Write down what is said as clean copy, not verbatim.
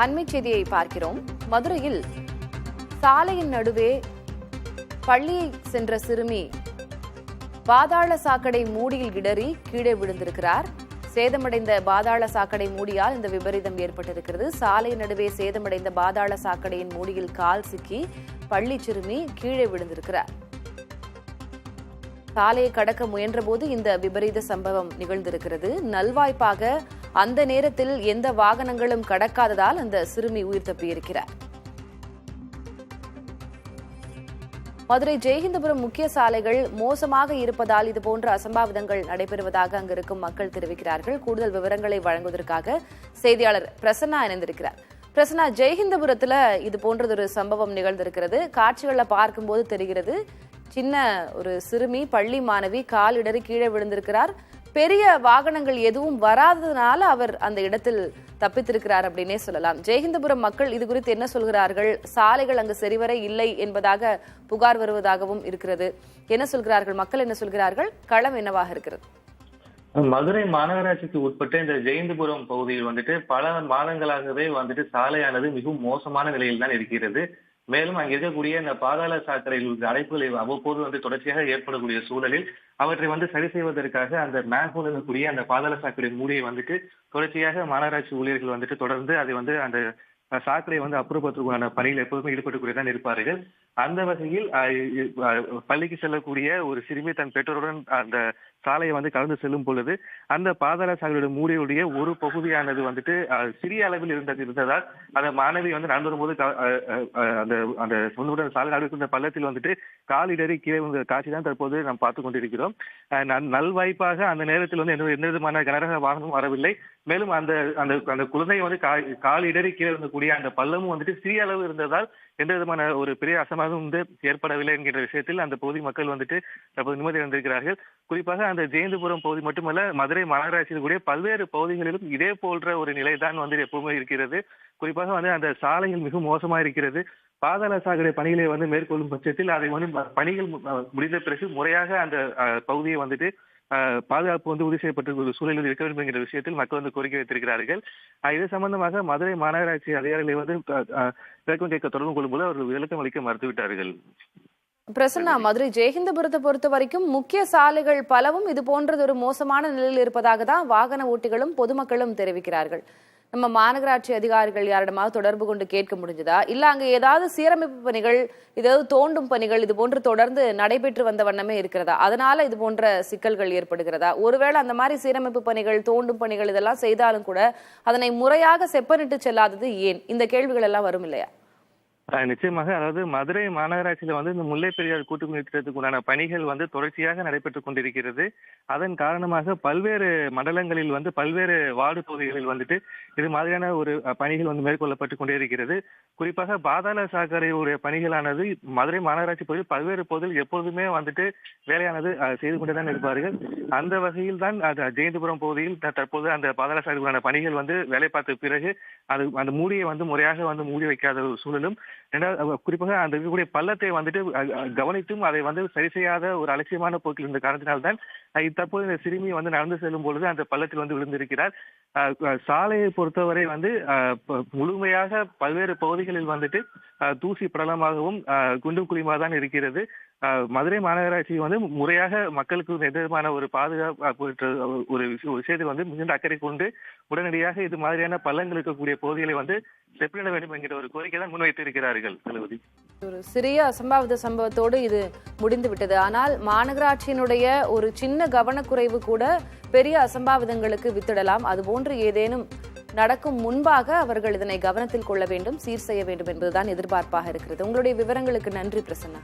அண்மை செய்தியை பார்க்கிறோம். மதுரையில் சாலையின் நடுவே பள்ளியை சென்ற சிறுமி பாதாள சாக்கடை மூடியில் இடறி கீழே விழுந்திருக்கிறார். சேதமடைந்த பாதாள சாக்கடை மூடியால் இந்த விபரீதம் ஏற்பட்டிருக்கிறது. சாலை நடுவே சேதமடைந்த பாதாள சாக்கடையின் மூடியில் கால் சிக்கி பள்ளி சிறுமி கீழே விழுந்திருக்கிறார். சாலையை கடக்க முயன்றபோது இந்த விபரீத சம்பவம் நிகழ்ந்திருக்கிறது. நல்வாய்ப்பாக அந்த நேரத்தில் எந்த வாகனங்களும் கடக்காததால் அந்த சிறுமி உயிர் தப்பியிருக்கிறார். மதுரை ஜெயஹிந்தபுரம் முக்கிய சாலைகள் மோசமாக இருப்பதால் இதுபோன்ற அசம்பாவிதங்கள் நடைபெறுவதாக அங்கு இருக்கும் மக்கள் தெரிவிக்கிறார்கள். கூடுதல் விவரங்களை வழங்குவதற்காக செய்தியாளர் பிரசன்னா இணைந்திருக்கிறார். பிரசன்னா, ஜெயஹிந்தபுரத்துல இது போன்றதொரு சம்பவம் நிகழ்ந்திருக்கிறது. காட்சிகளை பார்க்கும்போது தெரிகிறது, சின்ன ஒரு சிறுமி பள்ளி மாணவி கால் இடறி கீழே விழுந்திருக்கிறார். பெரிய வாகனங்கள் எதுவும் வராததுனால அவர் அந்த இடத்தில் தப்பித்திருக்கிறார் அப்படின்னே சொல்லலாம். ஜெயஹிந்தபுரம் மக்கள் இது குறித்து என்ன சொல்கிறார்கள்? சாலைகள் அங்கு சரிவர இல்லை என்பதாக புகார் வருவதாகவும் இருக்கிறது. என்ன சொல்கிறார்கள் மக்கள், என்ன சொல்கிறார்கள்? களம் என்னவாக இருக்கிறது? மதுரை மாநகராட்சிக்கு உட்பட்ட இந்த ஜெயஹிந்தபுரம் பகுதியில் பல மாதங்களாகவே சாலையானது மிகவும் மோசமான நிலையில் தான் இருக்கிறது. மேலும் அங்கே இருக்கக்கூடிய இந்த பாதாள சாக்கடையில் அடைப்புகளை அவ்வப்போது தொடர்ச்சியாக ஏற்படக்கூடிய சூழலில் அவற்றை சரி செய்வதற்காக அந்த மேன்ஹோல் இருக்கக்கூடிய அந்த பாதாள சாக்கடை மூடியை தொடர்ச்சியாக மாநகராட்சி ஊழியர்கள் தொடர்ந்து அதை அந்த சாக்கடையை அப்புறப்படுத்துவதற்கான பணியில் எப்போதுமே ஈடுபட்டுக்கூடியதான் இருப்பார்கள். அந்த வகையில் பள்ளிக்கு செல்லக்கூடிய ஒரு சிறுமி தன் பெற்றோருடன் அந்த சாலையை கடந்து செல்லும் பொழுது அந்த பாதாள சாக்கடையோட மூடியுடைய ஒரு பகுதியானது சிறிய அளவில் இருந்ததால் அந்த மாணவி நடந்து வரும்போது அந்த அந்த சொந்த சாலை நடுக்கிற பள்ளத்தில் கால் இடறி கீழே வந்த காட்சி தான் தற்போது நாம் பார்த்து கொண்டிருக்கிறோம். நல்வாய்ப்பாக அந்த நேரத்தில் எந்த விதமான கனரக வாகனமும் வரவில்லை. மேலும் அந்த அந்த அந்த குழந்தை கால் இடறி கீழே இருந்தக்கூடிய அந்த பள்ளமும் சிறிய அளவு இருந்ததால் எந்த விதமான ஒரு பெரிய அசம்பாவிதம் ஏற்படவில்லை என்கிற விஷயத்தில் அந்த பகுதி மக்கள் தற்போது நிம்மதி அடைந்திருக்கிறார்கள். குறிப்பாக அந்த ஜெயஹிந்தபுரம் பகுதி மட்டுமல்ல, மதுரை மாநகராட்சியில் கூடிய பல்வேறு பகுதிகளிலும் இதே போன்ற ஒரு நிலைதான் எப்பவுமே இருக்கிறது. குறிப்பாக அந்த சாலைகள் மிகவும் மோசமா இருக்கிறது. பாதாள சாக்கடை பணிகளை மேற்கொள்ளும் பட்சத்தில் அதை பணிகள் முடிந்த பிறகு முறையாக அந்த பகுதியை பாதுகாப்பு உறுதி செய்யப்பட்ட ஒரு சூழலில் இருக்க வேண்டும் என்கிற விஷயத்தில் மக்கள் கோரிக்கை வைத்திருக்கிறார்கள். இது சம்பந்தமாக மதுரை மாநகராட்சி அதிகாரிகளை விளக்கம் கேட்க தொடர்பு கொள்ளும்போது அவர்கள் விளக்கம் அளிக்க மறுத்துவிட்டார்கள். பிரசன்னா, மதுரை ஜெயஹிந்தபுரத்தை பொறுத்த வரைக்கும் முக்கிய சாலைகள் பலவும் இது போன்றது ஒரு மோசமான நிலையில் இருப்பதாக தான் வாகன ஓட்டிகளும் பொதுமக்களும் தெரிவிக்கிறார்கள். நம்ம மாநகராட்சி அதிகாரிகள் யாரிடமாவது தொடர்பு கொண்டு கேட்க முடிஞ்சதா? இல்ல அங்க ஏதாவது சீரமைப்பு பணிகள், ஏதாவது தோண்டும் பணிகள் இது போன்று தொடர்ந்து நடைபெற்று வந்த வண்ணமே இருக்கிறதா? அதனால இது போன்ற சிக்கல்கள் ஏற்படுகிறதா? ஒருவேளை அந்த மாதிரி சீரமைப்பு பணிகள், தோண்டும் பணிகள் இதெல்லாம் செய்தாலும் கூட அதனை முறையாக செப்பனிட்டு செல்லாதது ஏன்? இந்த கேள்விகள் எல்லாம் வரும் இல்லையா? நிச்சயமாக. அதாவது மதுரை மாநகராட்சியில இந்த முல்லை பெரியார் கூட்டுக்குடி திட்டத்துக்கு உண்டான பணிகள் தொடர்ச்சியாக நடைபெற்றுக் கொண்டிருக்கிறது. அதன் காரணமாக பல்வேறு மண்டலங்களில் பல்வேறு வார்டு பகுதிகளில் இது மாதிரியான ஒரு பணிகள் மேற்கொள்ளப்பட்டுக் கொண்டே இருக்கிறது. குறிப்பாக பாதாள சாக்கடையுடைய பணிகளானது மதுரை மாநகராட்சி பகுதியில் பல்வேறு பகுதியில் எப்போதுமே வேலையானது செய்து கொண்டுதான் இருப்பார்கள். அந்த வகையில் தான் ஜெயஹிந்தபுரம் பகுதியில் தற்போது அந்த பாதாள சாக்கடைக்கான பணிகள் வேலை பார்த்த பிறகு அது அந்த மூடியை முறையாக மூடி வைக்காத ஒரு சூழலும், குறிப்பாக அந்த இருக்கக்கூடிய பள்ளத்தை கவனித்தும் அதை சரி செய்யாத ஒரு அலட்சியமான போக்கில் இருந்த காரணத்தினால்தான் தற்போது இந்த சிறுமி நடந்து செல்லும் பொழுது அந்த பள்ளத்தில் விழுந்திருக்கிறார். சாலையை பொறுத்தவரை முழுமையாக பல்வேறு பகுதிகளில் தூசி படலமாகவும் குண்டும் குழியுமாக தான் இருக்கிறது. மதுரை மாநகராட்சி முறையாக மக்களுக்கு எந்த விதமான ஒரு பாதுகாப்பு ஒரு விஷயத்தில் மிகுந்த அக்கறை கொண்டு உடனடியாக இது மாதிரியான பள்ளங்கள் இருக்கக்கூடிய பகுதிகளை செப்பனிட வேண்டும் என்கிற ஒரு கோரிக்கை தான் முன்வைத்திருக்கிறார்கள். தளபதி, ஒரு சிறிய அசம்பாவித சம்பவத்தோடு இது முடிந்து விட்டது. ஆனால் மாநகராட்சியினுடைய ஒரு சின்ன கவனக்குறைவு கூட பெரிய அசம்பாவிதங்களுக்கு வித்திடலாம். அதுபோன்று ஏதேனும் நடக்கும் முன்பாக அவர்கள் இதனை கவனத்தில் கொள்ள வேண்டும், சீர் செய்ய வேண்டும் என்பதுதான் எதிர்பார்ப்பாக இருக்கிறது. உங்களுடைய விவரங்களுக்கு நன்றி பிரசன்னா.